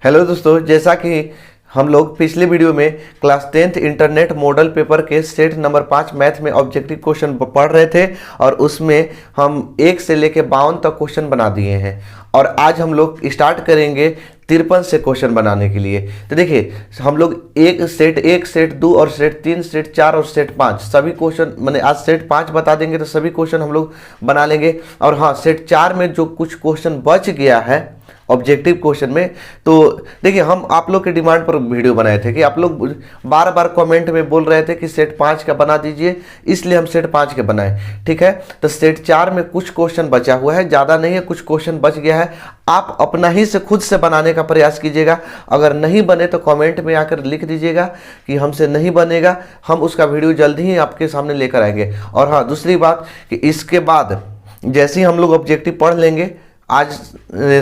Hello दोस्तों, जैसा कि हम लोग पिछले वीडियो में class 10th internet model paper के सेट नंबर 5 मैथ में ऑब्जेक्टिव क्वेश्चन पढ़ रहे थे और उसमें हम 1 से लेके 52 तक क्वेश्चन बना दिए हैं। और आज हम लोग स्टार्ट करेंगे 53 से क्वेश्चन बनाने के लिए। तो देखिए, हम लोग एक सेट 2 और सेट 3 सेट 4 और सेट 5 सभी क्वेश्चन मैंने आज सेट 5 बता देंगे तो सभी क्वेश्चन हम लोग बना लेंगे। और हाँ, सेट 4 में जो कुछ क्वेश्चन बच गया है ऑब्जेक्टिव क्वेश्चन में, तो देखिए हम आप लोग के डिमांड पर वीडियो बनाए थे कि आप लोग बार बार कमेंट में बोल रहे थे कि सेट 5 का बना दीजिए, इसलिए हम सेट 5 के बनाए। ठीक है, तो सेट 4 में कुछ क्वेश्चन बचा हुआ है, ज़्यादा नहीं है, कुछ क्वेश्चन बच गया है। आप अपना ही से खुद से बनाने का प्रयास कीजिएगा। अगर नहीं बने तो कमेंट में आकर लिख दीजिएगा कि हमसे नहीं बनेगा, हम उसका वीडियो जल्दी ही आपके सामने लेकर आएंगे। और हाँ, दूसरी बात कि इसके बाद जैसे ही हम लोग ऑब्जेक्टिव पढ़ लेंगे, आज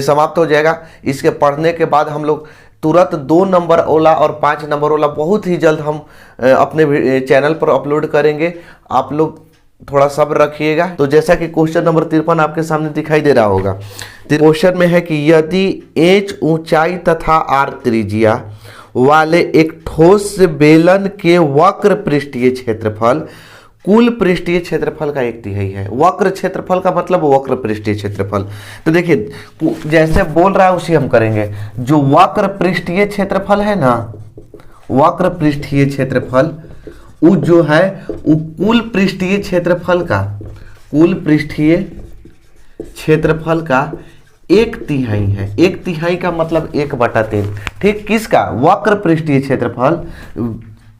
समाप्त हो जाएगा, इसके पढ़ने के बाद हम लोग तुरंत 2 नंबर वाला और 5 नंबर वाला बहुत ही जल्द हम अपने चैनल पर अपलोड करेंगे। आप लोग थोड़ा सब्र रखिएगा। तो जैसा कि क्वेश्चन नंबर 53 आपके सामने दिखाई दे रहा होगा, क्वेश्चन में है कि यदि h ऊंचाई तथा r त्रिज्या वाले एक ठोस बेलन के वक्र पृष्ठीय क्षेत्रफल कुल पृष्ठीय क्षेत्रफल का 1/3 है। वक्र क्षेत्रफल का मतलब वक्र पृष्ठीय क्षेत्रफल। तो देखिए, जैसे बोल रहा है उसी हम करेंगे। जो वक्र पृष्ठीय क्षेत्रफल है ना, वक्र पृष्ठीय क्षेत्रफल वो जो है वो कुल पृष्ठीय क्षेत्रफल का 1/3 है। 1/3 का मतलब 1/3। ठीक, किसका? वक्र पृष्ठीय क्षेत्रफल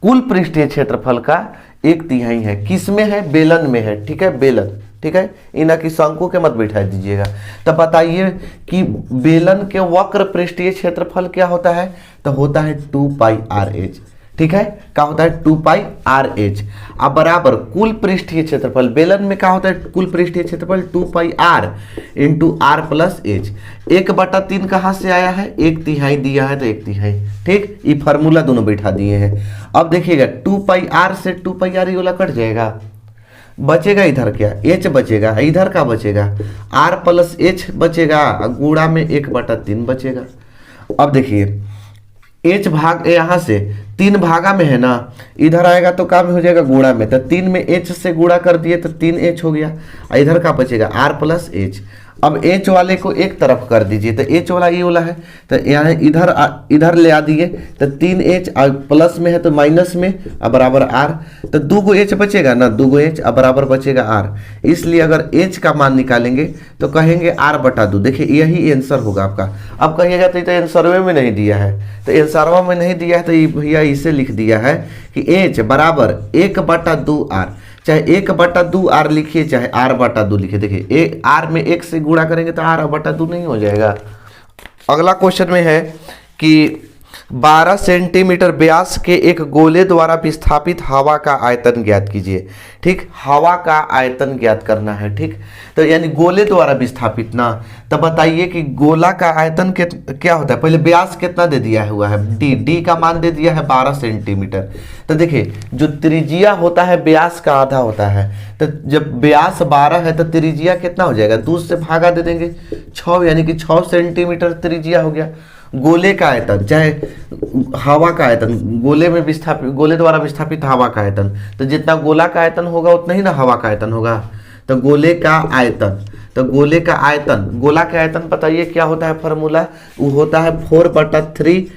कुल पृष्ठीय क्षेत्रफल का 1/3 है। किस में है? बेलन में है। ठीक है, बेलन। ठीक है, इना की शंकु के मत बैठा दीजिएगा। तो बताइए कि बेलन के वक्र पृष्ठीय क्षेत्रफल क्या होता है? तो होता है 2πrh। ठीक है, क्या होता है? 2πrh। अब बराबर कुल पृष्ठीय क्षेत्रफल बेलन में क्या होता है? कुल पृष्ठीय क्षेत्रफल 2πr into r plus h। 1/3 कहाँ से आया है? 1/3 दिया है तो 1/3। ठीक, ये फार्मूला दोनों बैठा दिए हैं। अब देखिएगा, 2πr से 2πr ये वाला कट जाएगा, बचेगा इधर क्या? h बचेगा। इधर का बचेगा r प्लस h बचेगा, गुणा में 1/3 बचेगा। अब देखिए, h भाग यहाँ से 3 भागा में है ना, इधर आएगा तो काम हो जाएगा गुणा में, तो 3 में h से गुणा कर दिए तो 3h हो गया। इधर का बचेगा r प्लस h। अब h वाले को एक तरफ कर दीजिए, तो h वाला ये वाला है, तो यहाँ इधर ले आ दिए तो 3h प्लस में है तो माइनस में अब बराबर r। तो 2 h बचेगा ना, 2 h अब बराबर बचेगा r। इसलिए अगर h का मान निकालेंगे तो कहेंगे r/2। देखिए, यही आंसर होगा आपका। अब कहिएगा तो आंसर में नहीं दिया है, तो आंसर में नहीं दिया है तो भैया इसे लिख दिया है कि h बराबर 1/2r। चाहे 1/2r लिखिए, चाहे r/2 लिखिए। देखिए, r में 1 से गुणा करेंगे तो r/2 नहीं हो जाएगा। अगला क्वेश्चन में है कि 12 सेंटीमीटर व्यास के एक गोले द्वारा विस्थापित हवा का आयतन ज्ञात कीजिए। ठीक, हवा का आयतन ज्ञात करना है। ठीक, तो यानी गोले द्वारा विस्थापित ना। तो बताइए कि गोला का आयतन क्या होता है? पहले व्यास कितना दे दिया हुआ है? d का मान दे दिया है 12 सेंटीमीटर। तो देखिए, जो त्रिज्या होता है व्यास का आधा होता है, तो जब व्यास 12 है तो त्रिज्या कितना हो जाएगा? 2 से भागा दे देंगे 6, यानी कि 6 सेंटीमीटर त्रिज्या हो गया। गोले का आयतन चाहे हवा का आयतन, गोले द्वारा विस्थापित हवा का आयतन, तो जितना गोला का आयतन होगा उतना ही ना हवा का आयतन होगा। तो गोले का आयतन, तो गोले का आयतन, गोला का आयतन बताइए क्या होता है? फार्मूला वो होता है 4/3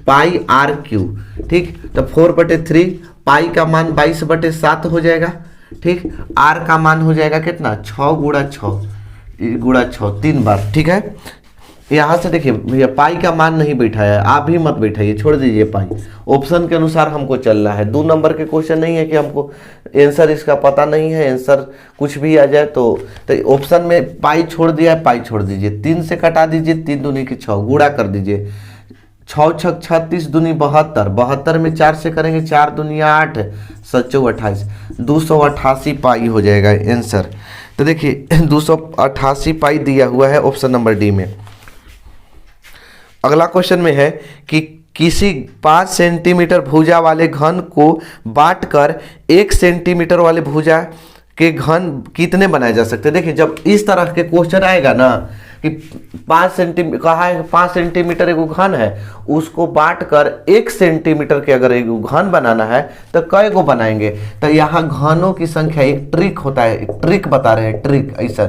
πr3। ठीक, तो 4/3 पाई का मान 22/7 हो जाएगा। ठीक, r का मान हो जाएगा कितना? 6 × 6 3 बार। ठीक है, यहाँ से देखिए भैया, पाई का मान नहीं बैठाया, आप भी मत बैठाइए, छोड़ दीजिए पाई। ऑप्शन के अनुसार हमको चलना है। 2 नंबर के क्वेश्चन नहीं है कि हमको आंसर इसका पता नहीं है, आंसर कुछ भी आ जाए तो ऑप्शन में पाई छोड़ दिया है, पाई छोड़ दीजिए। 3 से कटा दीजिए, 3 दूनी की 6 गुणा कर दीजिए। 6 × 6 36 दूनी 72, 72 में 4 से करेंगे 4 दूनी 8, 7 28, 288 पाई हो जाएगा आंसर। तो देखिए 288 पाई दिया हुआ है ऑप्शन नंबर डी में। अगला क्वेश्चन में है कि किसी 5 सेंटीमीटर भुजा वाले घन को बांटकर 1 सेंटीमीटर वाले भुजा के घन कितने बनाए जा सकते हैं? देखिए, जब इस तरह के क्वेश्चन आएगा ना कि 5 सेंटीमीटर एक घन है, उसको बांट कर 1 सेंटीमीटर के अगर एक घन बनाना है तो कई गो बनाएंगे। तो यहाँ घनों की संख्या, एक ट्रिक होता है, एक ट्रिक बता रहे हैं, ट्रिक ऐसा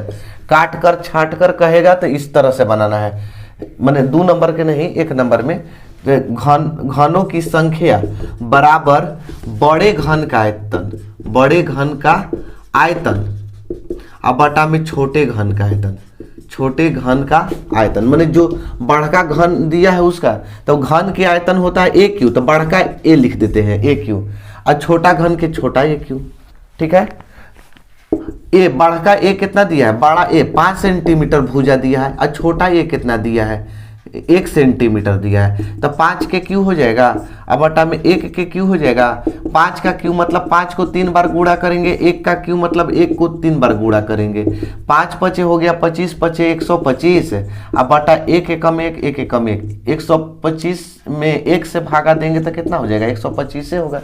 काट कर छांट कर कहेगा तो इस तरह से बनाना है, माने 2 नंबर के नहीं 1 नंबर में। घनों की संख्या बराबर बड़े घन का आयतन, बड़े घन का आयतन अब बटा में छोटे घन का आयतन, छोटे घन का आयतन, माने जो बड़का घन दिया है उसका, तो घन के आयतन होता है ए क्यू, तो बड़का ए लिख देते हैं ए क्यू, और छोटा घन के छोटा ए क्यू। ठीक है, ए बड़का ए कितना दिया है, बड़ा ए 5 सेंटीमीटर भुजा दिया है, और छोटा ए कितना दिया है 1 सेंटीमीटर दिया है, तो 5 के क्यू हो जाएगा, अब बटा में 1 के क्यू हो जाएगा। 5 का क्यू मतलब 5 को 3 बार गुणा करेंगे, 1 का क्यू मतलब 1 को 3 बार गुणा करेंगे। 5 पचे हो गया 25 पचे 125, अब बटा 1 एकम 1 1 एकम 1, 125 में 1 से भागा देंगे तो कितना हो जाएगा 125 से होगा।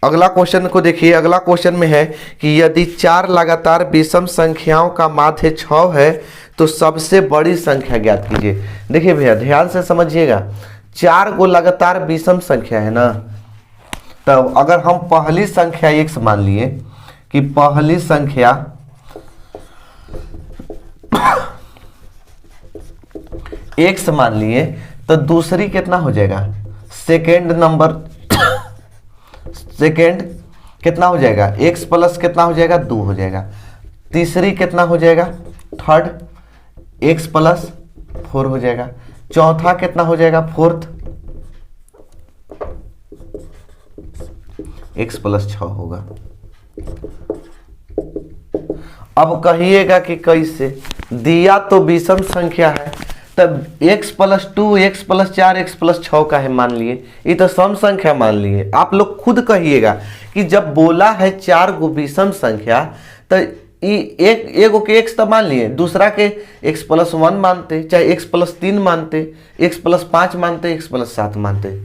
अगला क्वेश्चन को देखिए, अगला क्वेश्चन में है कि यदि 4 लगातार विषम संख्याओं का माध्य 6 है तो सबसे बड़ी संख्या ज्ञात कीजिए। देखिए भैया ध्यान से समझिएगा, 4 को लगातार विषम संख्या है ना, तो अगर हम पहली संख्या x मान लिए कि पहली संख्या x मान लिए, तो दूसरी कितना हो जाएगा, सेकेंड नंबर, सेकेंड कितना हो जाएगा x प्लस कितना हो जाएगा 2 हो जाएगा। तीसरी कितना हो जाएगा, थर्ड x प्लस 4 हो जाएगा। चौथा कितना हो जाएगा, फोर्थ x प्लस 6 होगा। अब कहिएगा कि कैसे, दिया तो विषम संख्या है, तब x plus 2 x plus 4 x plus 6 का है मान लिए, ये तो सम संख्या मान लिए। आप लोग खुद कहिएगा कि जब बोला है 4 गो विषम संख्या, तो एगो के x तो मान लिए, दूसरा के x प्लस 1 मानते, चाहे x प्लस 3 मानते, x प्लस 5 मानते, x प्लस 7 मानते,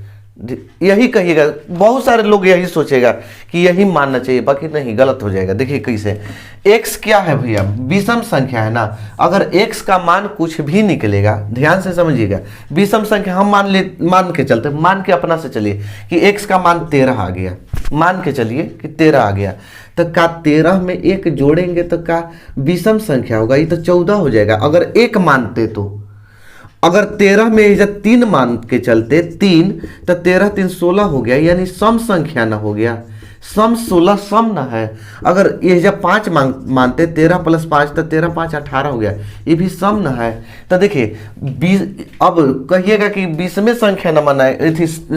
यही कहिएगा। बहुत सारे लोग यही सोचेगा कि यही मानना चाहिए, बाकी नहीं, गलत हो जाएगा। देखिए कैसे, x क्या है भैया, विषम संख्या है ना, अगर x का मान कुछ भी निकलेगा, ध्यान से समझिएगा, विषम संख्या हम मान के चलते, मान के अपना से चलिए कि x का मान 13 आ गया, मान के चलिए कि 13 आ गया, तो का 13 में 1 जोड़ेंगे तो का विषम संख्या होगा, ये तो 14 हो जाएगा अगर 1 मानते तो। अगर 13 में जब 3 मान के चलते 3, तो 13 3 16 हो गया, यानी सम संख्या ना हो गया, सम 16 सम ना है। अगर ये जब 5 मानते 13 प्लस 5, तो 13 5 18 हो गया, ये भी सम ना है। तो देखिए अब कहिएगा कि 20वें संख्या ना मनाए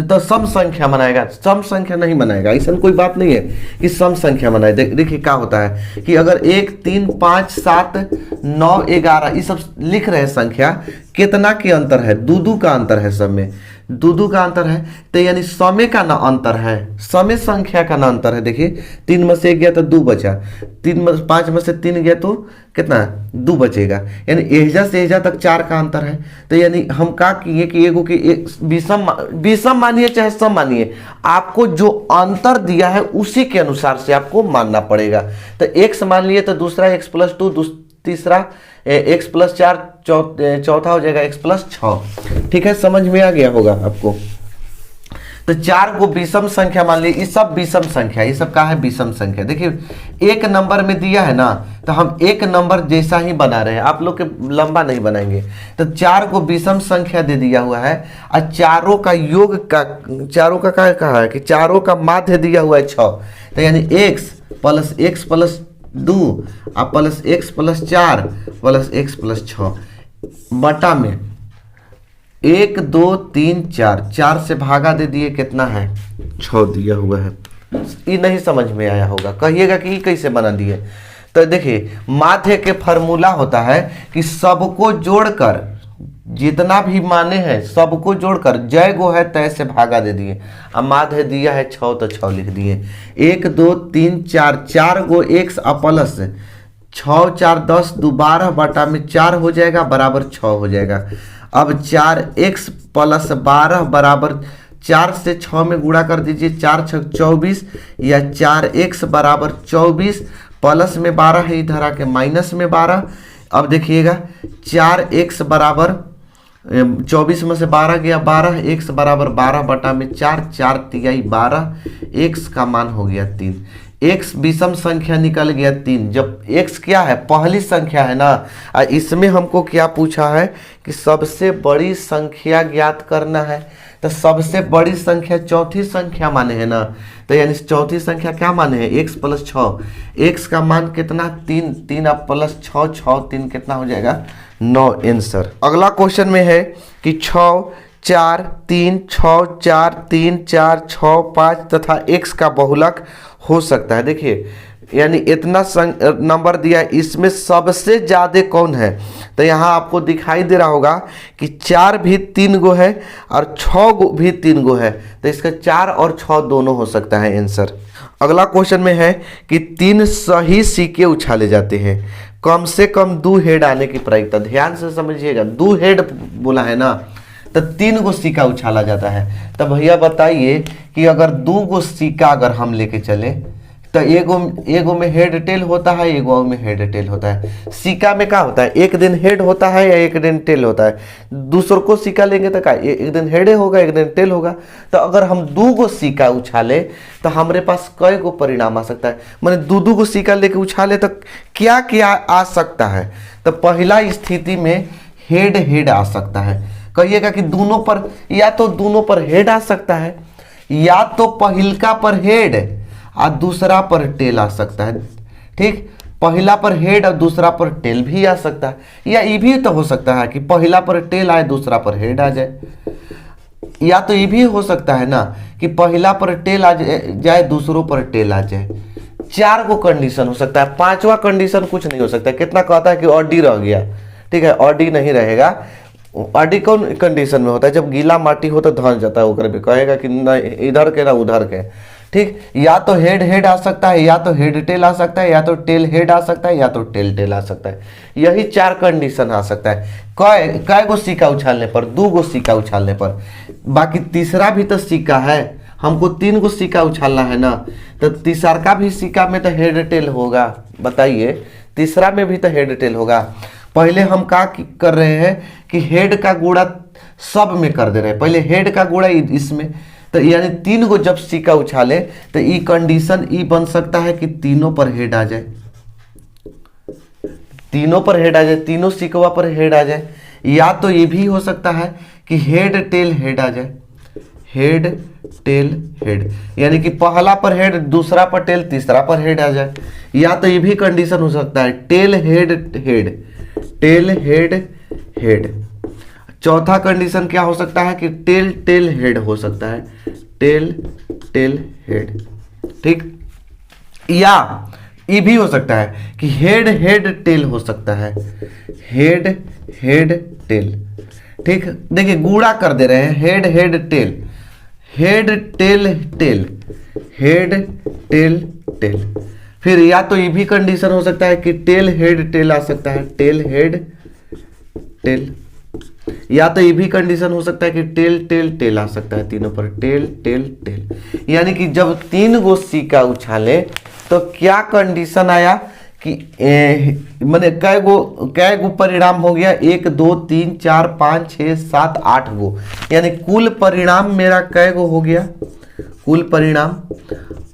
तो सम संख्या मनाएगा, सम संख्या नहीं मनाएगा, ऐसा कोई बात नहीं है कि सम संख्या मनाए। देखिए क्या होता है कि अगर 1 3 5 7 9 11 ये सब लिख रहे हैं संख्या, कितना के अंतर है, 2 का अंतर है, सब में 2 का अंतर है, तो यानी समय का ना अंतर है, समय संख्या का ना अंतर है। देखिए 3 में से 1 गया तो 2 बचा, 5 में से 3 गया तो कितना 2 बचेगा, यानी एहजा से एहजा तक 4 का अंतर है। तो यानी हम क्या किए कि एगो की विषम मानिए चाहे सम मानिए, आपको जो अंतर दिया है उसी के अनुसार से आपको मानना पड़ेगा। तो x मान लिए तो दूसरा x प्लस 2, तीसरा x प्लस 4, चौथा हो जाएगा x प्लस 6। ठीक है, समझ में आ गया होगा आपको। तो 4 को विषम संख्या मान ली, ये सब विषम संख्या, ये सब क्या है विषम संख्या। देखिए 1 नंबर में दिया है ना, तो हम 1 नंबर जैसा ही बना रहे हैं, आप लोग के लंबा नहीं बनाएंगे। तो 4 को विषम संख्या दे दिया हुआ है, और चारों का योग का, चारों का क्या कहा है कि चारों का माध्य दिया हुआ है 6, तो यानी x plus 2 plus x plus 4 plus x plus 6 बटा में 1 2 3 4 से भागा दे दिए, कितना है 6 दिया हुआ है। ये नहीं समझ में आया होगा, कहिएगा कि ये कैसे बना दिए। तो देखिए माध्य के फॉर्मूला होता है कि सबको जोड़कर, जितना भी माने हैं सबको जोड़कर जय गो है तय से भागा दे दिए। अब माध्य दिया है 6 तो 6 लिख दिए। 1 2 3 4 गो x प्लस 6 4 10 2 12 बटा में 4 हो जाएगा, बराबर 6 हो जाएगा। अब 4x प्लस 12 बराबर 4 से 6 में गुणा कर दीजिए, 4 6 24, या 4x बराबर 24 प्लस में 12 है इधर आके माइनस में 12, अब देखिएगा 4x बराबर 24 में से 12 गया 12, x बराबर 12 बटा में 4, 4 तिहाई 12, x का मान हो गया 3। x विषम संख्या निकल गया 3। जब x क्या है, पहली संख्या है ना, इसमें हमको क्या पूछा है कि सबसे बड़ी संख्या ज्ञात करना है। तो सबसे बड़ी संख्या चौथी संख्या माने है ना, तो यानी चौथी संख्या क्या माने है, x प्लस 6। x का मान कितना 3, 3 अब प्लस 6, 6 3 कितना हो जाएगा 9 आंसर। अगला क्वेश्चन में है कि 6 4 3 6 4 3 4 6 5 तथा x का बहुलक हो सकता है। देखिए यानी इतना नंबर दिया, इसमें सबसे ज्यादा कौन है, तो यहाँ आपको दिखाई दे रहा होगा कि 4 भी 3 गो है और 6 गो भी 3 गो है, तो इसका 4 और 6 दोनों हो सकता है आंसर। अगला क्वेश्चन में है कि 3 सही सिक्के उछाले जाते हैं, कम से कम 2 हेड आने की प्रायिकता। ध्यान से समझिएगा, 2 हेड बोला है ना, तो 3 गो सिक्का उछाला जाता है। तो भैया बताइए कि अगर 2 गो सिक्का अगर हम लेके चले तो एगो में हेड टेल होता है, एगो में हेड टेल होता है। सिक्का में क्या होता है, एक दिन हेड होता है या एक दिन टेल होता है। दूसरों को सिक्का लेंगे तो क्या एक दिन हेड होगा एक दिन टेल होगा। तो अगर हम 2 गो सिक्का उछाले तो हमारे पास कई गो परिणाम आ सकता है, मैंने 2 गो सिक्का लेके उछाले तो क्या क्या आ सकता है। तो पहला स्थिति में हेड हेड आ सकता है। कहिएगा कि दोनों पर, या तो दोनों पर हेड आ सकता है, या तो पहिलका पर हेड और दूसरा पर टेल आ सकता है। ठीक, पहला पर हेड और दूसरा पर टेल भी आ सकता है, या ये भी तो हो सकता है कि पहला पर टेल आए दूसरा पर हेड आ जाए, या तो ये भी हो सकता है ना कि पहला पर टेल आ जाए दूसरों पर टेल आ जाए। 4 गो कंडीशन हो सकता है, 5वां कंडीशन कुछ नहीं हो सकता। कितना कहता है कि ऑडी रह गया, ठीक है, ऑडी नहीं रहेगा। ऑडी कौन कंडीशन में होता है, जब गीला माटी हो तो धंस जाता है, ओकर भी कहेगा कि ना इधर के ना उधर के। ठीक, या तो हेड हेड आ सकता है, या तो हेड टेल आ सकता है, या तो टेल हेड आ सकता है, या तो टेल टेल आ सकता है। यही 4 कंडीशन आ सकता है। कै गो सिक्का उछालने पर, 2 गो सिक्का उछालने पर। बाकी तीसरा भी तो सिक्का है, हमको 3 गो सिक्का उछालना है ना, तो तीसरा का भी सिक्का में तो हेड टेल होगा। बताइए, तीसरा में भी तो हेड टेल होगा। पहले हम क्या कर रहे हैं कि हेड का गुणा सब में कर दे रहे हैं, पहले हेड का गुणा इसमें, तो यानी 3 गो जब सिक्का उछाले तो ई कंडीशन ई बन सकता है कि तीनों पर हेड आ जाए, तीनों पर हेड आ जाए, तीनों सिक्का पर हेड आ जाए। या तो ये भी हो सकता है कि हेड टेल हेड आ जाए, हेड टेल हेड, यानी कि पहला पर हेड दूसरा पर टेल तीसरा पर हेड आ जाए। या तो ये भी कंडीशन हो सकता है tail head head, tail head head. चौथा कंडीशन क्या हो सकता है कि टेल टेल हेड हो सकता है, टेल टेल हेड। ठीक, या ये भी हो सकता है कि हेड हेड टेल हो सकता है, हेड हेड टेल। ठीक, देखिए गुणा कर दे रहे हैं, head head tail, head tail tail, head tail tail. फिर या तो ये भी कंडीशन हो सकता है कि टेल हेड टेल आ सकता है, टेल हेड टेल। या तो ये भी कंडीशन हो सकता है कि टेल टेल टेल आ सकता है, तीनों पर टेल टेल टेल। यानी कि जब 3 गो सिक्का उछाले तो क्या कंडीशन आया कि मैंने कै गो परिणाम हो गया, 1 2 3 4 5 6 7 8 गो, यानी कुल परिणाम मेरा कै गो हो गया, कुल परिणाम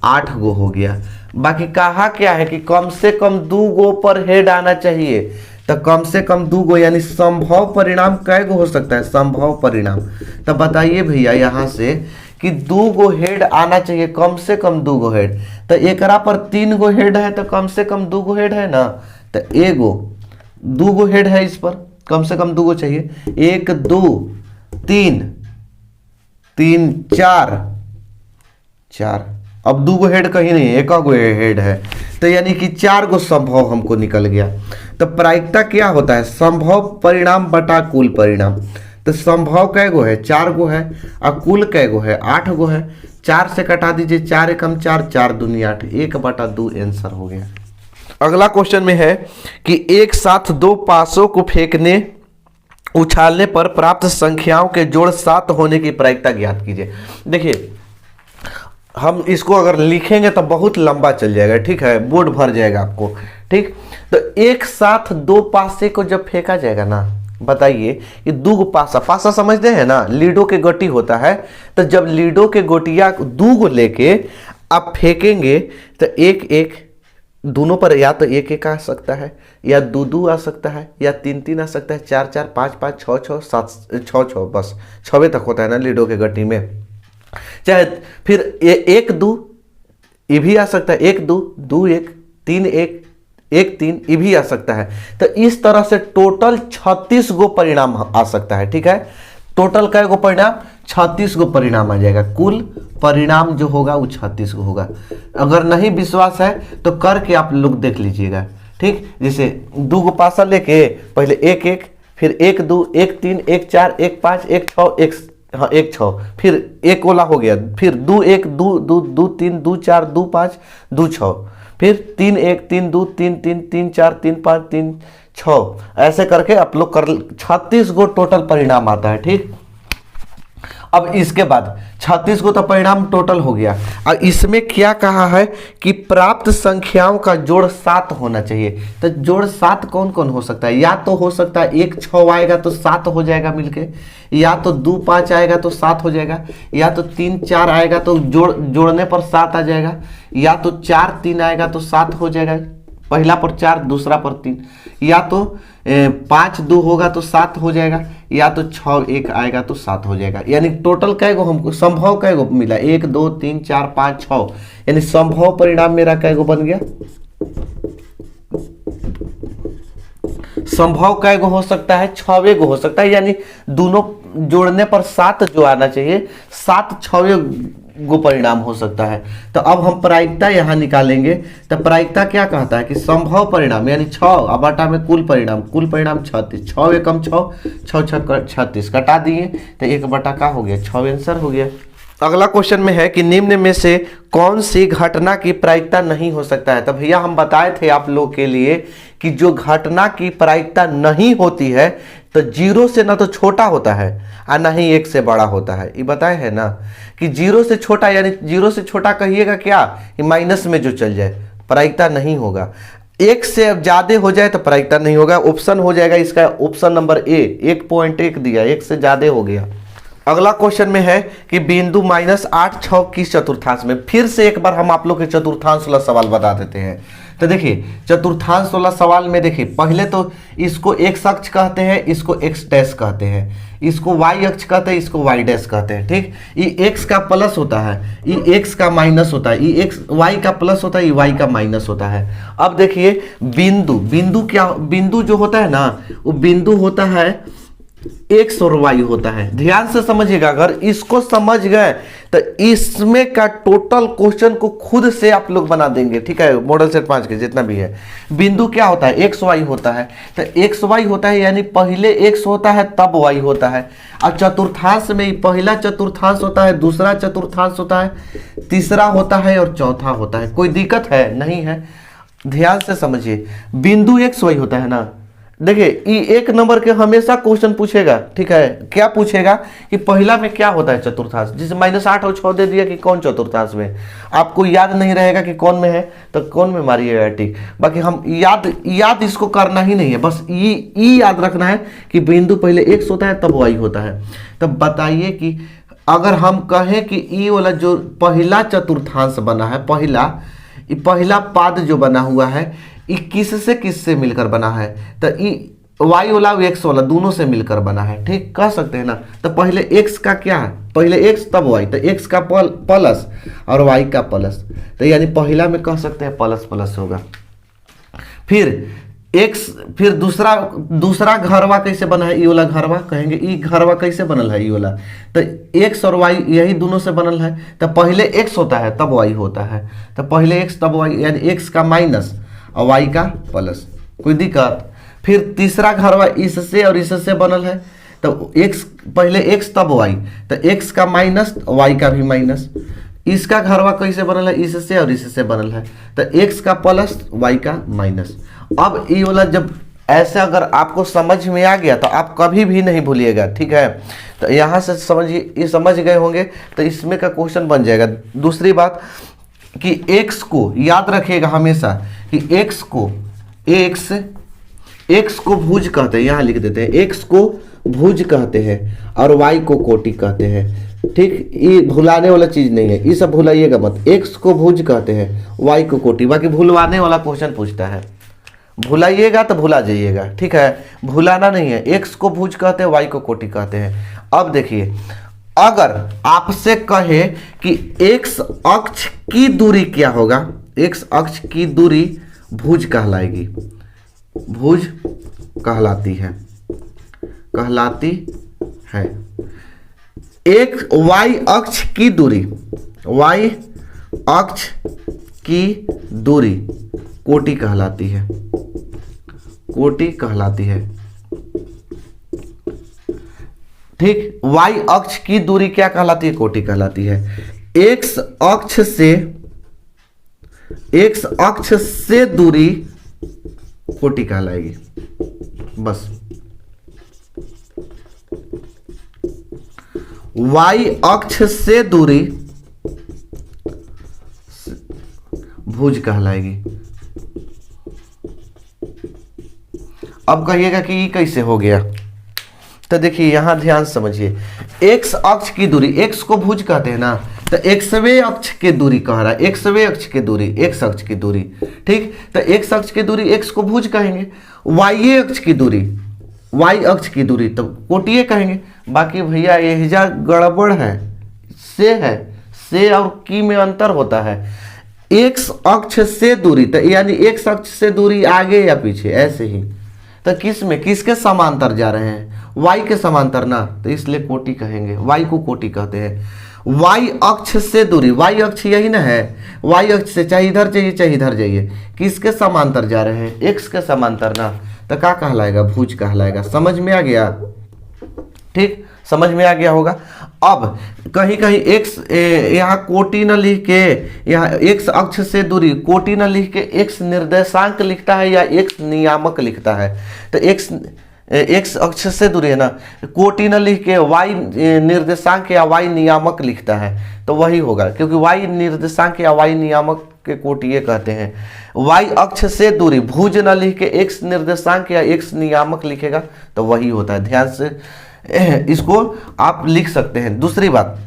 8 गो हो गया। बाकी कहा क्या है कि कम से कम 2 गो पर हेड आना चाहिए, तो कम से कम 2 गो, यानी संभव परिणाम कै गो हो सकता है, संभव परिणाम। तो बताइए भैया यहाँ से कि 2 गो हेड आना चाहिए, कम से कम 2 गो हेड। तो एकरा पर 3 गो हेड है तो कम से कम 2 गो हेड है ना, तो 2 गो हेड है, इस पर कम से कम 2 गो चाहिए। 1 2 3 3 4 4, अब 2 गो हेड कहीं नहीं, 1 गो हेड है, तो यानी कि 4 गो संभव हमको निकल गया। तो प्रायिकता क्या होता है, संभव परिणाम बटा कुल परिणाम। तो संभव कै गो है, 4 गो है, और कुल कै गो है, 8 गो है। 4 से कटा दीजिए, 4 एकम 4, 4 दूनी 8, 1/2 आंसर हो गया। अगला क्वेश्चन में है कि एक साथ 2 पासों को फेंकने उछालने पर प्राप्त संख्याओं के जोड़ 7 होने की प्रायिकता ज्ञात कीजिए। देखिए हम इसको अगर लिखेंगे तो बहुत लंबा चल जाएगा, ठीक है, बोर्ड भर जाएगा आपको। ठीक, तो एक साथ दो पासे को जब फेंका जाएगा ना, बताइए कि दूगो पासा, पासा समझते हैं ना, लीडो के गोटी होता है। तो जब लीडो के गोटिया दूगो लेके आप फेंकेंगे तो एक एक दोनों पर या तो एक एक आ सकता है, या दो दो आ सकता है, या तीन तीन आ सकता है, चार चार, पाँच पाँच, छः छः, सात छः छः, बस छवे तक होता है ना लीडो के गट्टी में। चाहे फिर एक दो ये भी आ सकता है, एक दो, दो एक, तीन एक, एक तीन ये भी आ सकता है। तो इस तरह से टोटल 36 गो परिणाम आ सकता है। ठीक है, टोटल कै गो परिणाम? 36 गो परिणाम आ जाएगा। कुल परिणाम जो होगा वो 36 गो होगा। अगर नहीं विश्वास है तो करके आप लोग देख लीजिएगा। ठीक, जैसे दो गो पासा लेके पहले एक एक, फिर एक दो, एक तीन, एक चार, एक पाँच, एक छः, एक, हाँ एक छः, फिर एक वाला हो गया, फिर दो एक, दो दो, दो तीन, दो चार, दो पाँच, दो छः, फिर तीन एक, तीन दो, तीन तीन, तीन चार, तीन पाँच, तीन छः, ऐसे करके आप लोग कर 36 गो टोटल परिणाम आता है। ठीक, अब इसके बाद 36 को तो परिणाम टोटल हो गया। और इसमें क्या कहा है कि प्राप्त संख्याओं का जोड़ 7 होना चाहिए। तो जोड़ 7 कौन कौन हो सकता है? या तो हो सकता है 1 6 आएगा तो 7 हो जाएगा मिलके, या तो 2 5 आएगा तो 7 हो जाएगा, या तो 3 4 आएगा तो जोड़ने पर 7 आ जाएगा, या तो 4 3 आएगा तो 7 हो जाएगा, पहला पर 4 दूसरा पर 3, या तो 5 2 होगा तो 7 हो जाएगा, या तो 6 1 आएगा तो 7 हो जाएगा। यानी टोटल कै गो हमको संभव कै गो मिला? 1 2 3 4 5 6, यानी संभव परिणाम मेरा कै गो बन गया? संभव कै गो हो सकता है? 6 गो हो सकता है। यानी दोनों जोड़ने पर 7 जो आना चाहिए, 7 6 गो परिणाम हो सकता है। तो अब हम प्रायिकता यहां निकालेंगे। तो प्रायिकता क्या कहता है कि संभव परिणाम यानी 6 अब बटा में कुल परिणाम 36, 6 एकम 6, 6 6 36 कटा दिए तो 1 बटा का हो गया? 6 आंसर हो गया। अगला क्वेश्चन में है कि निम्न में से कौन सी घटना की प्रायिकता नहीं हो सकता है। तो भैया हम बताए थे आप लोग के लिए कि जो घटना की प्रायिकता नहीं होती है तो 0 से ना तो छोटा होता है और ना ही 1 से बड़ा होता है। ये बताए है ना कि 0 से छोटा, यानी 0 से छोटा कहिएगा क्या कि माइनस में जो चल जाए प्रायिकता नहीं होगा। 1 से ज्यादा हो जाए तो प्रायिकता नहीं होगा। ऑप्शन हो जाएगा इसका ऑप्शन नंबर ए, 1.1 दिया, 1 से ज्यादा हो गया। अगला क्वेश्चन में है कि बिंदु -8 6 किस चतुर्थांश में। फिर से एक बार हम आप लोग के चतुर्थांश वाला सवाल बता देते हैं। तो देखिए चतुर्थांश वाला सवाल में देखिए पहले तो इसको x अक्ष कहते हैं, इसको x डैश कहते हैं, इसको y अक्ष कहते हैं, इसको y डैश कहते हैं। ठीक, ये x का प्लस होता है, ये x का माइनस होता है, ये x y का प्लस होता है, ये y का माइनस होता है। अब देखिए बिंदु क्या, बिंदु जो होता है ना वो बिंदु होता है x और y होता है। ध्यान से समझिएगा, अगर इसको समझ गए तो इसमें का टोटल क्वेश्चन को खुद से आप लोग बना देंगे। ठीक है, मॉडल सेट 5 के जितना भी है। बिंदु क्या होता है? x y होता है। तो x y होता है यानी पहले x होता है तब y होता है। और चतुर्थांश में पहला चतुर्थांश होता है, दूसरा चतुर्थांश होता है, तीसरा होता है और चौथा होता है। कोई दिक्कत है? नहीं है। ध्यान से समझिए, बिंदु x y होता है ना। देखिए ये 1 नंबर के हमेशा क्वेश्चन पूछेगा। ठीक है, क्या पूछेगा कि पहला में क्या होता है चतुर्थांश, जिसे -8 और 6 दे दिया कि कौन चतुर्थांश में। आपको याद नहीं रहेगा कि कौन में है तो कौन में मारिएगा। ठीक, बाकी हम याद इसको करना ही नहीं है, बस ये याद रखना है कि बिंदु पहले x होता है तब y होता है। तब बताइए कि अगर हम कहें कि ये वाला जो पहला चतुर्थांश बना है, पहला पाद जो बना हुआ है ये किससे मिलकर बना है? तो ये y वाला और x वाला दोनों से मिलकर बना है। ठीक, कह सकते हैं ना। तो पहले x का क्या है? पहले x तब y, तो x का प्लस और y का प्लस, तो यानी पहला में कह सकते हैं प्लस प्लस होगा। फिर दूसरा घरवा कैसे बना है? ये वाला घरवा कहेंगे, ये घरवा कैसे बनल है? ये वाला तो x और y यही दोनों से बनल है। तो पहले x होता है तब y होता है, तो पहले x तब y, यानी x का माइनस और y का प्लस। कोई दिक्कत? फिर तीसरा घरवा इससे और इससे बनल है, तो x पहले x तब y, तो x का माइनस y का भी माइनस। इसका घरवा कैसे बनल है? इससे और इससे बनल है, तो x का प्लस y का माइनस। अब ये वाला जब ऐसे अगर आपको समझ में आ गया तो आप कभी भी नहीं भूलिएगा, ठीक है। तो यहाँ से समझिए, ये समझ गए होंगे तो इसमें का क्वेश्चन बन जाएगा। दूसरी बात कि x को याद रखिएगा हमेशा कि x को भुज कहते हैं, यहाँ लिख देते हैं, x को भुज कहते हैं और y को कोटि कहते हैं, ठीक। ये भुलाने वाला चीज नहीं है, ये सब भुलाइएगा मत। x को भुज कहते हैं, y को कोटि, बाकी भुलवाने वाला क्वेश्चन पूछता है, भुलाइएगा तो भुला जाइएगा, ठीक है, भुलाना नहीं है। x को भुज कहते हैं, y को कोटि कहते हैं। अब देखिए, अगर आपसे कहे कि x अक्ष की दूरी क्या होगा, x अक्ष की दूरी भुज कहलाएगी, भुज कहलाती है एक y अक्ष की दूरी, y अक्ष की दूरी कोटि कहलाती है, कोटि कहलाती है, ठीक। y अक्ष की दूरी क्या कहलाती है, कोटि कहलाती है। x अक्ष से दूरी कोटि कहलाएगी, बस। y अक्ष से दूरी भुज कहलाएगी। अब कहिएगा कि ये कैसे हो गया, तो देखिए यहां ध्यान समझिए, x अक्ष की दूरी, x को भुज कहते हैं ना, तो xवें अक्ष की दूरी कह रहा है, xवें अक्ष की दूरी, x अक्ष की दूरी, ठीक। तो x अक्ष की दूरी x को भुज कहेंगे, y अक्ष की दूरी, y अक्ष की दूरी तो कोटिये कहेंगे। बाकी भैया यह गड़बड़ है, से और की में अंतर होता है। x अक्ष से दूरी तो यानी x अक्ष से दूरी आगे या पीछे, ऐसे ही। तो किस में, किसके समांतर जा रहे हैं, y के समांतर ना, तो इसलिए कोटि कहेंगे, y को कोटि कहते हैं। y अक्ष से दूरी, y अक्ष यही ना है, y अक्ष से चाहे इधर जाइए चाहे इधर जाइए, किसके समांतर जा रहे हैं, x के समांतर ना, तो क्या कहलाएगा, भुज कहलाएगा। समझ में आ गया, ठीक, समझ में आ गया होगा। अब कहीं कहीं x यहाँ कोटि न लिख के, यहाँ x अक्ष से दूरी कोटि न लिख के x निर्देशांक लिखता है या x नियामक लिखता है, तो x अक्ष से दूरी है ना, कोटि न लिख के y निर्देशांक या y नियामक लिखता है, तो वही होगा, क्योंकि y निर्देशांक या y नियामक के कोटि कहते हैं। y अक्ष से दूरी भुज न लिख के x निर्देशांक या x नियामक लिखेगा तो वही होता है। ध्यान से इसको आप लिख सकते हैं। दूसरी बात,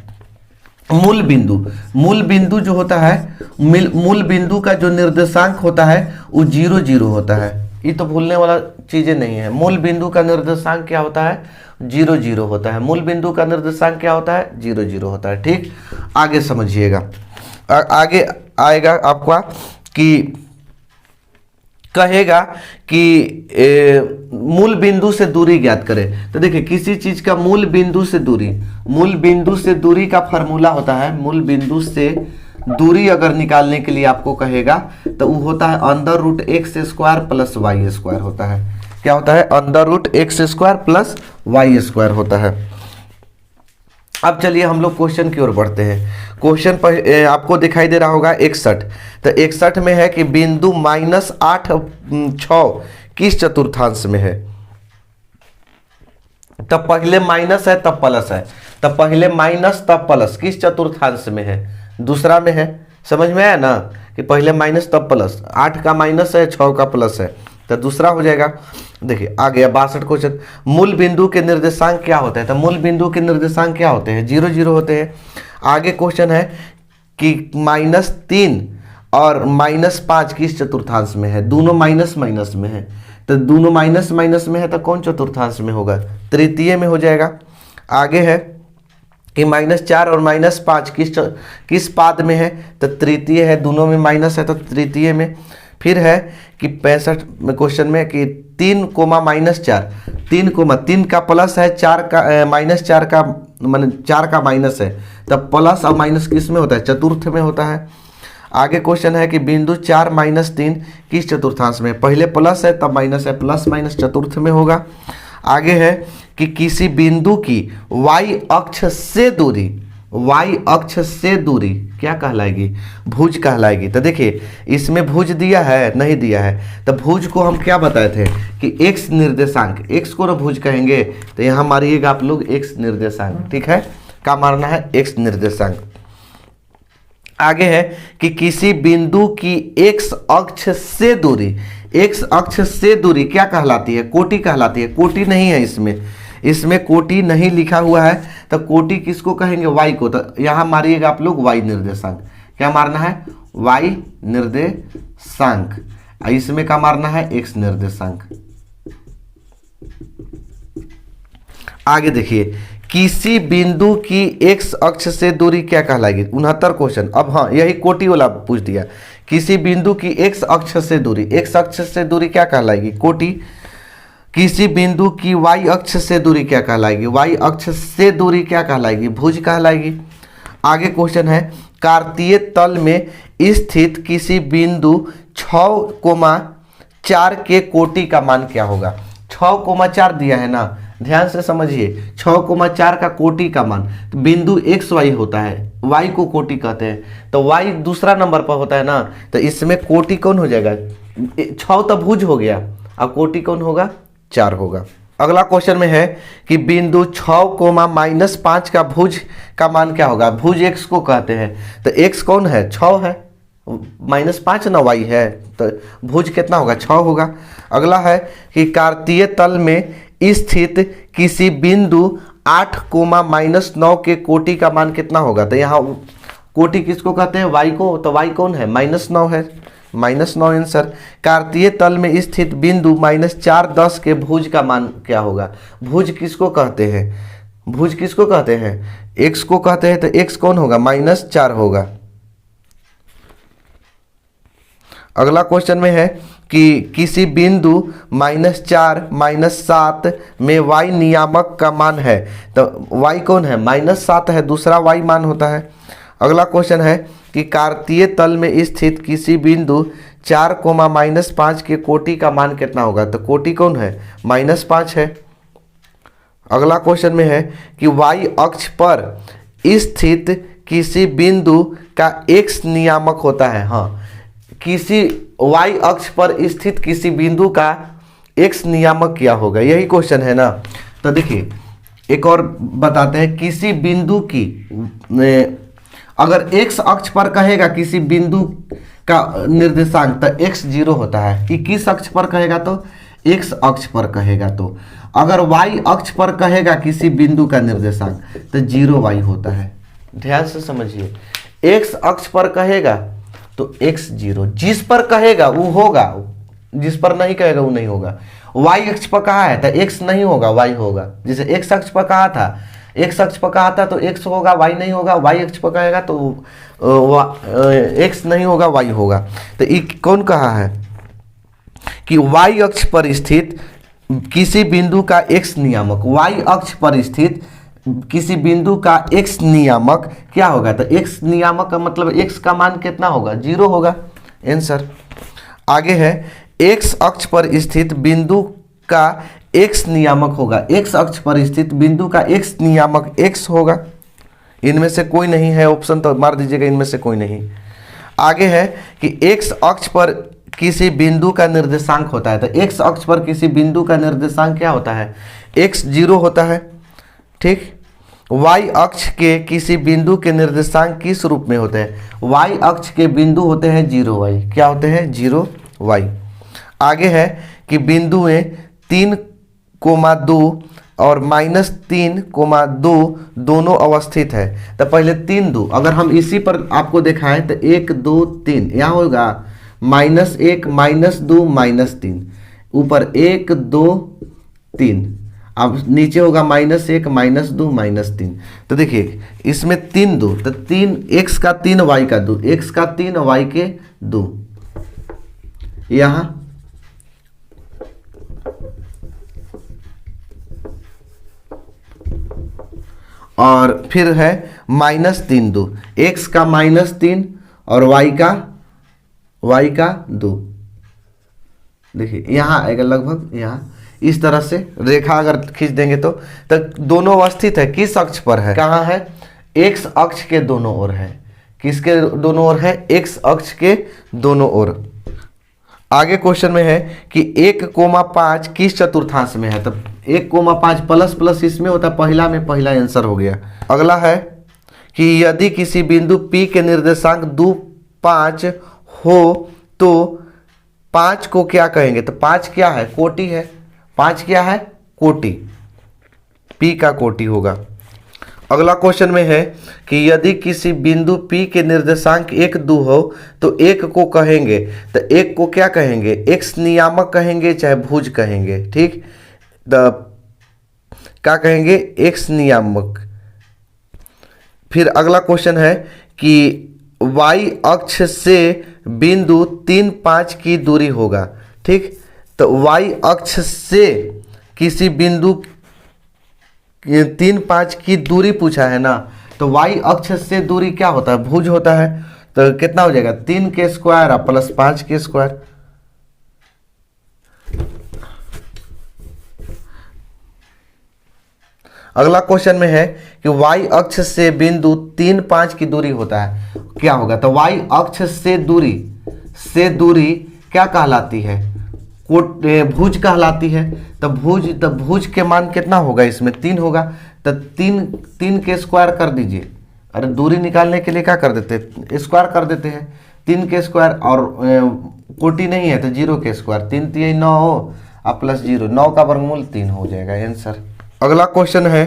मूल बिंदु जो होता है, मूल बिंदु का जो निर्देशांक होता है वो 0 0 होता है, ये तो भूलने वाला चीजें नहीं है। मूल बिंदु का निर्देशांक क्या होता है, 0 0 होता है। मूल बिंदु का निर्देशांक क्या होता है, 0 0 होता है, ठीक। आगे समझिएगा, आगे आएगा आपका कि कहेगा कि मूल बिंदु से दूरी ज्ञात करें। तो देखिए, किसी चीज का मूल बिंदु से दूरी का फॉर्मूला होता है, मूल बिंदु से दूरी अगर निकालने के लिए आपको कहेगा तो वो होता है √x² प्लस y² होता है। क्या होता है, √x² प्लस y² होता है। अब चलिए हम लोग क्वेश्चन की ओर बढ़ते हैं। क्वेश्चन पर आपको दिखाई दे रहा होगा 61, तो 61 में है कि बिंदु -8 6 किस चतुर्थांश में है। तब पहले माइनस है तब प्लस है, तब पहले माइनस तब प्लस, किस चतुर्थांश में है, दूसरा में है। समझ में आया ना कि पहले माइनस तब प्लस, 8 का माइनस है 6 का प्लस है, तो दूसरा हो जाएगा। देखिए आ गया 62 क्वेश्चन, मूल बिंदु के निर्देशांक क्या होते हैं। तो मूल बिंदु के निर्देशांक क्या होते हैं, 0 0 होते हैं। आगे क्वेश्चन है कि -3 और -5 किस चतुर्थांश में है। दोनों माइनस माइनस में है, तो दोनों माइनस माइनस में है तो कौन चतुर्थांश में होगा, तृतीय में हो जाएगा। आगे है कि -4 और -5 किस पाद में है, तो तृतीय है। दोनों में माइनस है तो तृतीय में। फिर है कि 65 में क्वेश्चन में कि 3, -4, 3 का प्लस है, 4 का -4 का मान 4 का माइनस है, तब प्लस और माइनस किस में होता है, चतुर्थ में होता है। आगे क्वेश्चन है कि बिंदु 4 -3 किस चतुर्थांश में, पहले प्लस है तब माइनस है, प्लस माइनस चतुर्थ में होगा। आगे है कि किसी बिंदु की y अक्ष से दूरी, y अक्ष से दूरी क्या कहलाएगी? भुज कहलाएगी। तो देखिए इसमें भुज दिया है नहीं दिया है, तो भुज को हम क्या बताए थे कि x निर्देशांक, x को ना भुज कहेंगे, तो यहाँ मारिएगा आप लोग x निर्देशांक। ठीक है, क्या मारना है? x निर्देशांक। आगे है कि किसी बिंदु की x अक्ष से दूरी, x अक्ष से दूरी क्या कहलाती है? कोटि कहलाती है। कोटि नहीं है इसमें कोटि नहीं लिखा हुआ है, तो कोटि किसको कहेंगे? y को। तो यहाँ मारिएगा आप लोग y निर्देशांक। क्या मारना है? y निर्देशांक। इसमें क्या मारना है? x निर्देशांक। आगे देखिए, किसी बिंदु की x अक्ष से दूरी क्या कहलाएगी? 69 क्वेश्चन। अब हाँ, यही कोटि वाला पूछ दिया। किसी बिंदु की x अक्ष से दूरी, x अक्ष से दूरी क्या कहलाएगी? कोटि। किसी बिंदु की y अक्ष से दूरी क्या कहलाएगी? y अक्ष से दूरी क्या कहलाएगी? भुज कहलाएगी। आगे क्वेश्चन है, कार्तीय तल में स्थित किसी बिंदु 6,4 के कोटि का मान क्या होगा? 6,4 दिया है ना, ध्यान से समझिए। 6,4 का कोटि का मान, तो बिंदु एक्स वाई होता है, y को कोटि कहते हैं, तो y दूसरा नंबर पर होता है ना, तो इसमें कोटि कौन हो जाएगा? 6 तो भुज हो गया, अब कोटि कौन होगा? 4 होगा। अगला क्वेश्चन में है कि बिंदु 6,-5 का भुज का मान क्या होगा? भुज x को कहते हैं, तो x कौन है? 6 है, -5 ना y है, तो भुज कितना होगा? 6 होगा। अगला है कि कार्तीय तल में स्थित किसी बिंदु 8,-9 के कोटि का मान कितना होगा? तो यहाँ कोटि किसको कहते हैं? y को, तो y कौन है? -9 है, -9 आंसर। कार्तीय तल में स्थित बिंदु -4,10 के भुज का मान क्या होगा? भुज किसको कहते हैं? भुज किसको कहते हैं? x को कहते हैं, तो x कौन होगा? -4 होगा। अगला क्वेश्चन में है कि किसी बिंदु -4, -7 में y नियामक का मान है, तो y कौन है? -7 है, दूसरा y मान होता है। अगला क्वेश्चन है कि कार्तीय तल में स्थित किसी बिंदु 4,-5 के कोटि का मान कितना होगा? तो कोटि कौन है? -5 है। अगला क्वेश्चन में है कि y अक्ष पर स्थित किसी बिंदु का x नियामक होता है। हाँ, किसी y अक्ष पर स्थित किसी बिंदु का x नियामक क्या होगा? यही क्वेश्चन है ना। तो देखिए एक और बताते हैं, किसी बिंदु की अगर x अक्ष पर कहेगा किसी बिंदु का निर्देशांक, तो x 0 होता है। कि किस अक्ष पर कहेगा? तो x अक्ष पर कहेगा। तो अगर y अक्ष पर कहेगा किसी बिंदु का निर्देशांक, तो 0 y होता है। ध्यान से समझिए, x अक्ष पर कहेगा तो x 0, जिस पर कहेगा वो होगा, जिस पर नहीं कहेगा वो नहीं होगा। y अक्ष पर कहा है तो x नहीं होगा, y होगा। जैसे x अक्ष पर कहा था, x अक्ष पर कहा था तो x होगा, y नहीं होगा। y अक्ष पर कहेगा तो x नहीं होगा, y होगा। तो ये कौन कहा है कि y अक्ष पर स्थित किसी बिंदु का x नियामक, y अक्ष पर स्थित किसी बिंदु का x नियामक क्या होगा? तो x नियामक का मतलब x का मान कितना होगा? 0 होगा आंसर। आगे है, x अक्ष पर स्थित बिंदु का x नियामक होगा, x अक्ष पर स्थित बिंदु का x नियामक x होगा। इनमें से कोई नहीं है ऑप्शन, तो मार दीजिएगा इनमें से कोई नहीं। आगे है कि x अक्ष पर किसी बिंदु का निर्देशांक होता है, तो x अक्ष पर किसी बिंदु का निर्देशांक क्या होता है? x 0 होता है। ठीक। y अक्ष के किसी बिंदु के निर्देशांक किस रूप में होते हैं? y अक्ष के बिंदु होते हैं 0y। क्या होते हैं? 0y। आगे है कि बिंदुएं 3,2 और -3,2 दोनों अवस्थित है। तो पहले 3 2, अगर हम इसी पर आपको दिखाएं तो 1 2 3, यहाँ होगा -1 -2 -3, ऊपर 1 2 3, अब नीचे होगा -1 -2 -3। तो देखिए इसमें 3 2, तो 3 x का 3 y का 2, x का 3 y के 2, यहाँ और फिर है -3 2, x का -3 और y का 2। देखिए यहाँ आएगा लगभग, यहाँ इस तरह से रेखा अगर खींच देंगे तो दोनों अवस्थित है। किस अक्ष पर है? कहाँ है? एक्स अक्ष के दोनों ओर है। किसके दोनों ओर है? एक्स अक्ष के दोनों ओर। आगे क्वेश्चन में है कि 1,5 किस चतुर्थांश में है? तब 1,5 प्लस प्लस इसमें होता है, पहला में पहला आंसर हो गया। अगला है कि यदि किसी बिंदु P के निर्देशांक 2, 5 हो तो 5 को क्या कहेंगे? तो 5 क्या है? कोटि है। 5 क्या है? कोटि, P का कोटि होगा। अगला क्वेश्चन में है कि यदि किसी बिंदु P के निर्देशांक 1, 2 हो तो 1 को कहेंगे, तो 1 को क्या कहेंगे? x नियामक कहेंगे चाहे भुज कहेंगे, ठीक? क्या कहेंगे? x नियामक। फिर अगला क्वेश्चन है कि y अक्ष से बिंदु 3, 5 की दूरी होगा, ठीक? तो y अक्ष से किसी बिंदु 3, 5 की दूरी पूछा है ना, तो y अक्ष से दूरी क्या होता है? भुज होता है। तो कितना हो जाएगा? 3 के स्क्वायर प्लस 5 के स्क्वायर। अगला क्वेश्चन में है कि y अक्ष से बिंदु 3, 5 की दूरी होता है, क्या होगा? तो y अक्ष से दूरी क्या कहलाती है? भुज कहलाती है। तो भुज के मान कितना होगा? इसमें 3 होगा। तो 3 के स्क्वायर कर दीजिए। अरे दूरी निकालने के लिए क्या कर देते हैं? स्क्वायर कर देते हैं। 3 के स्क्वायर और कोटि नहीं है तो 0 के स्क्वायर। 3 3 9 हो और प्लस 0, 9 का वर्गमूल 3 हो जाएगा आंसर। अगला क्वेश्चन है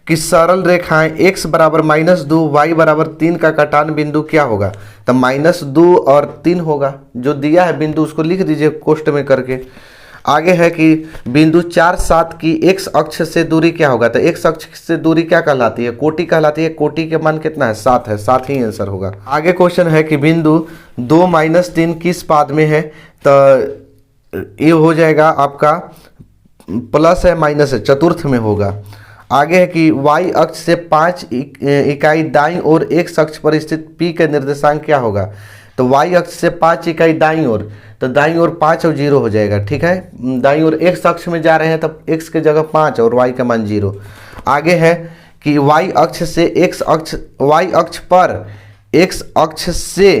कि सरल रेखाएं x बराबर -2 y बराबर 3 का कटान बिंदु क्या होगा? तो -2 और 3 होगा। जो दिया है बिंदु उसको लिख दीजिए कोष्ठ में करके। आगे है कि बिंदु 4, 7 की x अक्ष से दूरी क्या होगा? तो x अक्ष से दूरी क्या कहलाती है? कोटि कहलाती है। कोटि के मान कितना है? 7 है। 7 ही आंसर होगा। आगे क्वेश्चन है कि बिंदु 2, -3 किस पाद में है? तो ये हो जाएगा आपका प्लस है माइनस है, चतुर्थ में होगा। आगे है कि y अक्ष से 5 इकाई दाईं ओर x अक्ष पर स्थित P के निर्देशांक क्या होगा? तो y अक्ष से 5 इकाई दाईं ओर, तो दाईं ओर 5 और 0 हो जाएगा, ठीक है? दाईं ओर x अक्ष में जा रहे हैं तब x के जगह 5 और y का मान 0। आगे है कि y अक्ष पर x अक्ष से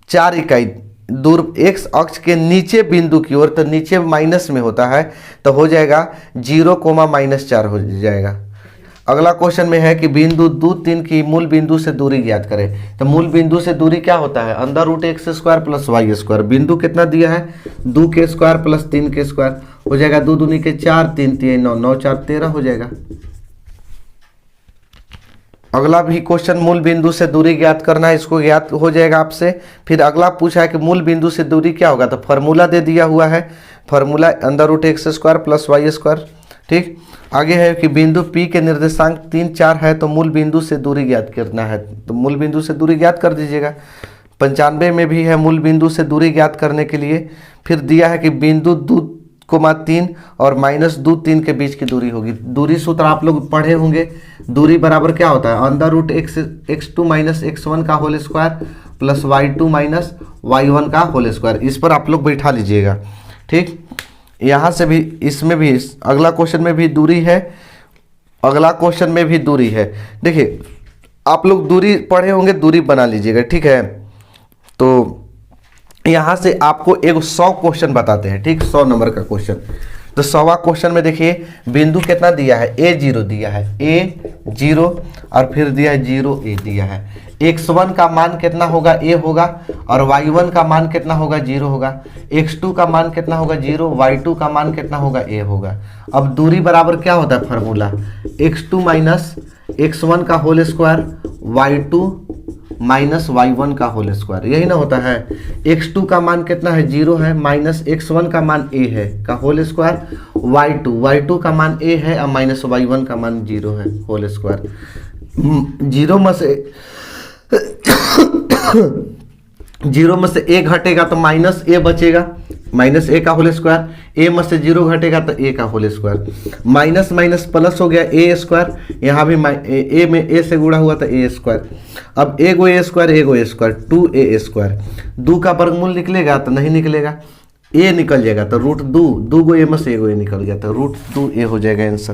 4 इकाई दूर x अक्ष के नीचे बिंदु की ओर, तो नीचे माइनस में होता है तो हो जाएगा 0, -4 हो जाएगा। अगला क्वेश्चन में है कि बिंदु 2, 3 की मूल बिंदु से दूरी ज्ञात करें। तो मूल बिंदु से दूरी क्या होता है? √x² plus y²। बिंदु कितना दिया है? 2 के स्क्वायर प्लस 3 के स्क्वायर हो जाएगा। 2 दूनी के 4, 3 3 9, 9 4 13 हो जाएगा। अगला भी क्वेश्चन मूल बिंदु से दूरी ज्ञात करना है, इसको ज्ञात हो जाएगा आपसे। फिर अगला पूछा है कि मूल बिंदु से दूरी क्या होगा? तो फॉर्मूला दे दिया हुआ है, फॉर्मूला √x² प्लस y², ठीक? आगे है कि बिंदु P के निर्देशांक 3, 4 है तो मूल बिंदु से दूरी ज्ञात करना है। तो मूल बिंदु से दूरी ज्ञात कर दीजिएगा। 95 में भी है मूल बिंदु से दूरी ज्ञात करने के लिए। फिर दिया है कि बिंदु 2,3 और -2, 3 के बीच की दूरी होगी। दूरी सूत्र आप लोग पढ़े होंगे। दूरी बराबर क्या होता है? √x2 - x1 का whole square plus y2 - y1 का होल स्क्वायर। इस पर आप लोग बैठा लीजिएगा, ठीक? यहाँ से भी, इसमें भी, अगला क्वेश्चन में भी दूरी है, अगला क्वेश्चन में भी दूरी है। देखिए आप लोग दूरी पढ़े होंगे, दूरी बना लीजिएगा, ठीक है? तो यहाँ से आपको एक 100 क्वेश्चन बताते हैं, ठीक? 100 नंबर का क्वेश्चन। तो 100वां क्वेश्चन में देखिए बिंदु कितना दिया है? a0 दिया है, a0 और फिर दिया है 0a दिया है। x1 का मान कितना होगा? a होगा और y1 का मान कितना होगा? 0 होगा। x2 का मान कितना होगा? 0। y2 का मान कितना होगा? a होगा। अब दूरी बराबर क्या होता है? फार्मूला x2 - x1 का होल स्क्वायर y2 - y1 का होल स्क्वायर, यही ना होता है? x2 का मान कितना है? 0 है, माइनस x1 का मान a है का होल स्क्वायर y2 का मान a है और माइनस y1 का मान 0 है होल स्क्वायर। 0 में से 0 में से a घटेगा तो माइनस a बचेगा, माइनस a का होल स्क्वायर। a में से 0 घटेगा तो a का whole square. Minus minus plus हो गया a², यहाँ भी a में a से गुणा हुआ तो a²। अब a गो a², 2a²। 2 का वर्गमूल निकलेगा तो नहीं निकलेगा, a निकल जाएगा तो √2, 2 गो a में से 1 a निकल गया तो √2a हो जाएगा आंसर।